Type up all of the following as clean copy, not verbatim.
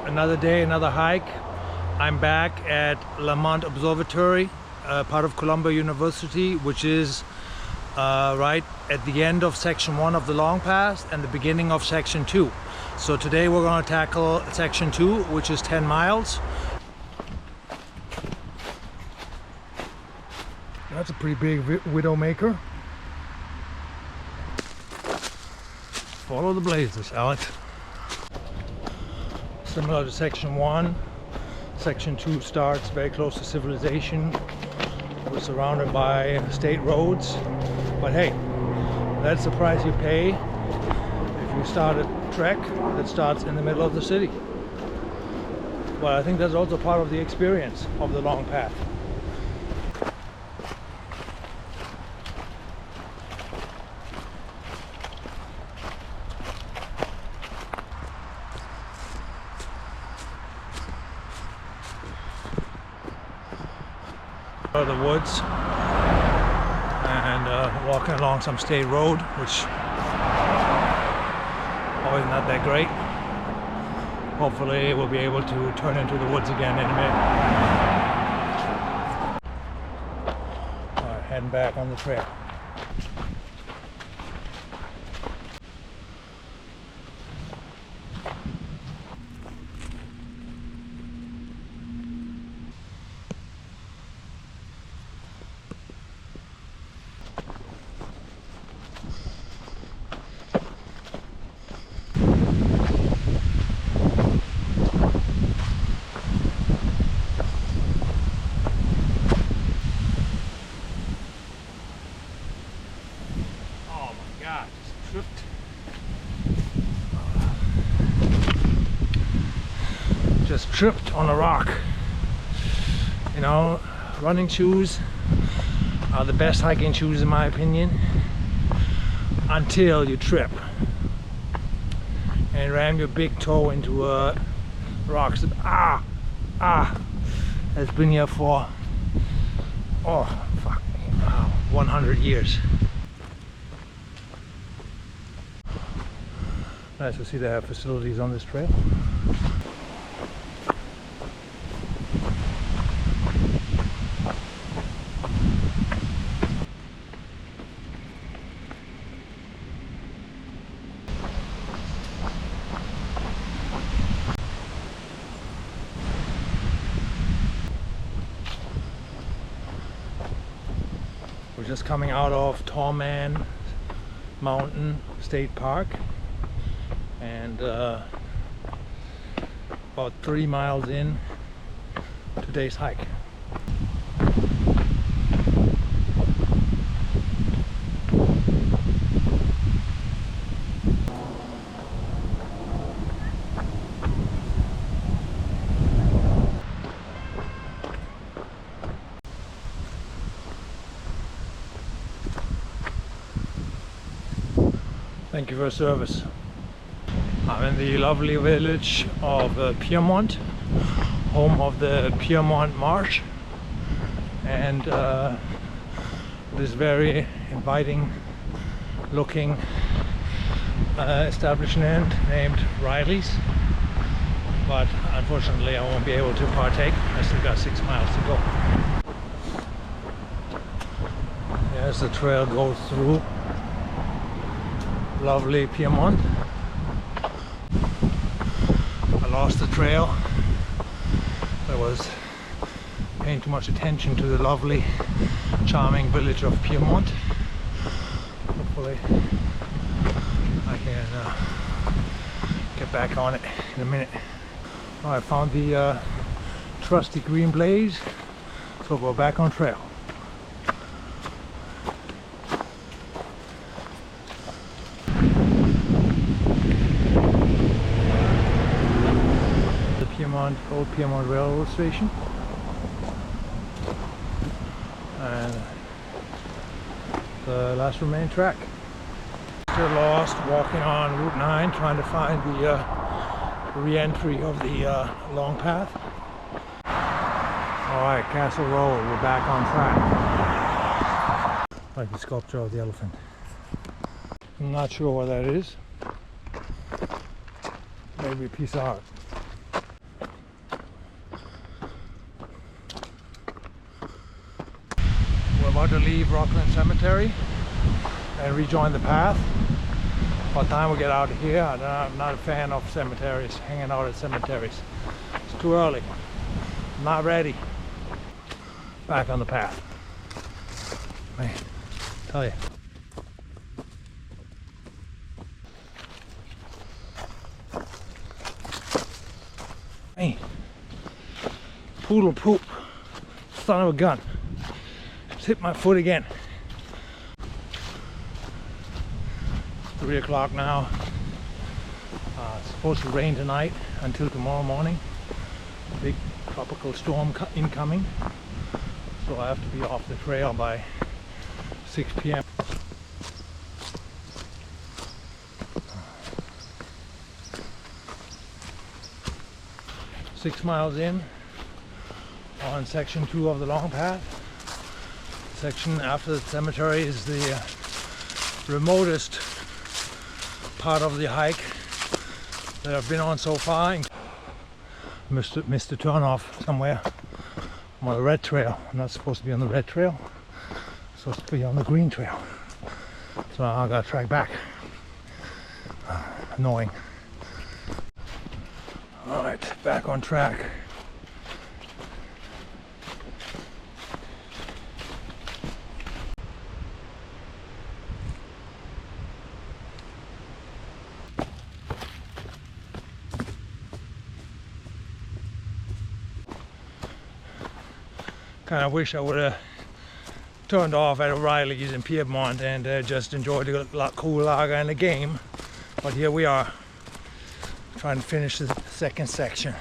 another day, another hike. I'm back at Lamont Observatory, part of Cornell University, which is right at the end of section 1 of the long path and the beginning of section 2. So today we're going to tackle section 2, which is 10 miles. That's a pretty big widowmaker. Follow the blazes, Alex. Similar to section 1, section 2 starts very close to civilization. We're surrounded by state roads, but hey, that's the price you pay if you start a trek that starts in the middle of the city. But I think that's also part of the experience of the long path. The woods and walking along some state road, which always not that great. Hopefully we'll be able to turn into the woods again in a minute. Alright, heading back on the trail. Just tripped on a rock. You know, running shoes are the best hiking shoes in my opinion, until you trip and ram your big toe into a rock. Has been here for 100 years. Nice to see they have facilities on this trail. We're just coming out of Tall Man Mountain State Park, and about 3 miles in today's hike. Thank you for your service. I'm in the lovely village of Piermont, home of the Piermont Marsh, and this very inviting looking establishment named Riley's. But unfortunately I won't be able to partake. I still got 6 miles to go. Yes, the trail goes through lovely Piermont. I lost the trail. I was paying too much attention to the lovely, charming village of Piermont. Hopefully I can get back on it in a minute. Oh, I found the trusty green blaze, so we're back on trail. Old Piermont Railroad Station, and the last remaining track. Still lost walking on Route 9 trying to find the re-entry of the long path. Alright, Castle Road, we're back on track. Like the sculpture of the elephant. I'm not sure what that is. Maybe a piece of art. about to leave Rockland Cemetery and rejoin the path. By the time we get out of here, I'm not a fan of cemeteries, hanging out at cemeteries. It's too early. I'm not ready. Back on the path. I tell you. Hey, poodle poop, son of a gun. Just hit my foot again. 3 o'clock now. It's supposed to rain tonight until tomorrow morning. Big tropical storm incoming. So I have to be off the trail by 6 p.m. Six miles in on section 2 of the long path. Section after the cemetery is the remotest part of the hike that I've been on so far. Missed a turn off somewhere. I'm on the red trail. I'm not supposed to be on the red trail. I'm supposed to be on the green trail. So now I gotta track back. Annoying. Alright, back on track. Kind of wish I would have turned off at O'Reilly's in Piedmont and just enjoyed the cool lager and the game. But here we are, trying to finish the second section.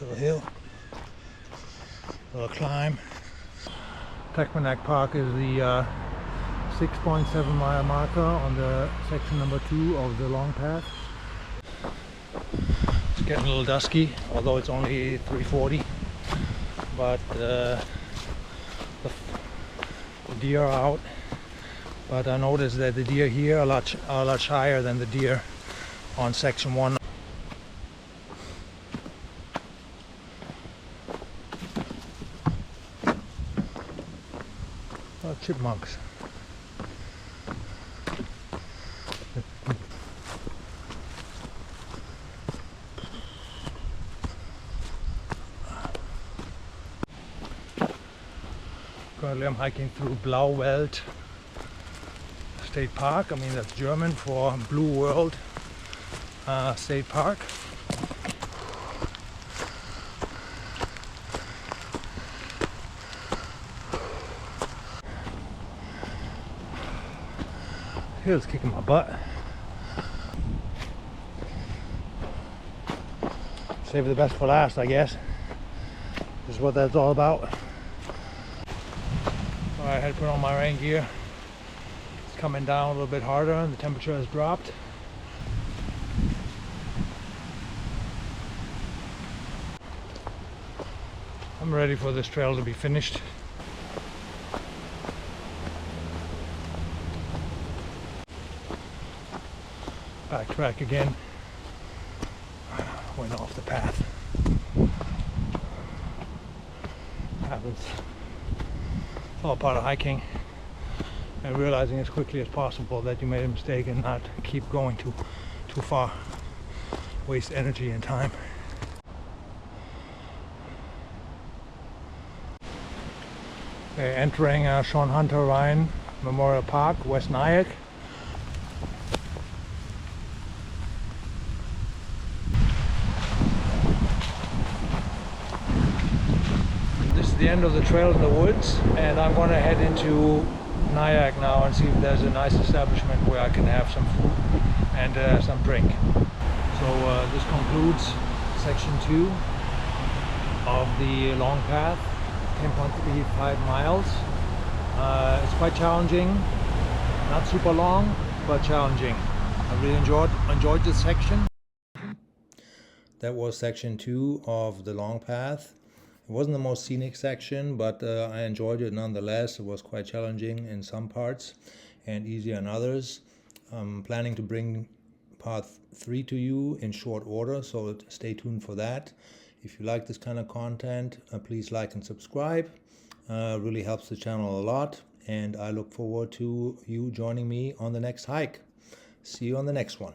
Little hill. Little climb. West Park is the 6.7 mile marker on the section number 2 of the long path. It's getting a little dusky, although it's only 3:40. But the deer are out. But I noticed that the deer here are a lot higher than the deer on section 1. Chipmunks. Currently I'm hiking through Blauwald State Park. I mean, that's German for Blue World State Park. Hill's kicking my butt. Save the best for last, I guess. This is what that's all about. Alright, I had to put on my rain gear. It's coming down a little bit harder and the temperature has dropped. I'm ready for this trail to be finished. Backtrack again. Went off the path. Happens. It's all part of hiking and realizing as quickly as possible that you made a mistake and not keep going too far. Waste energy and time. Okay, entering Sean Hunter Ryan Memorial Park, West Nyack. The end of the trail in the woods, and I'm going to head into Nyack now and see if there's a nice establishment where I can have some food and some drink. So this concludes section 2 of the long path, 10.35 miles. It's quite challenging, not super long, but challenging. I really enjoyed this section. That was section 2 of the long path. It wasn't the most scenic section, but I enjoyed it nonetheless. It was quite challenging in some parts and easier in others. I'm planning to bring part 3 to you in short order, so stay tuned for that. If you like this kind of content, please like and subscribe. Really helps the channel a lot, and I look forward to you joining me on the next hike. See you on the next one.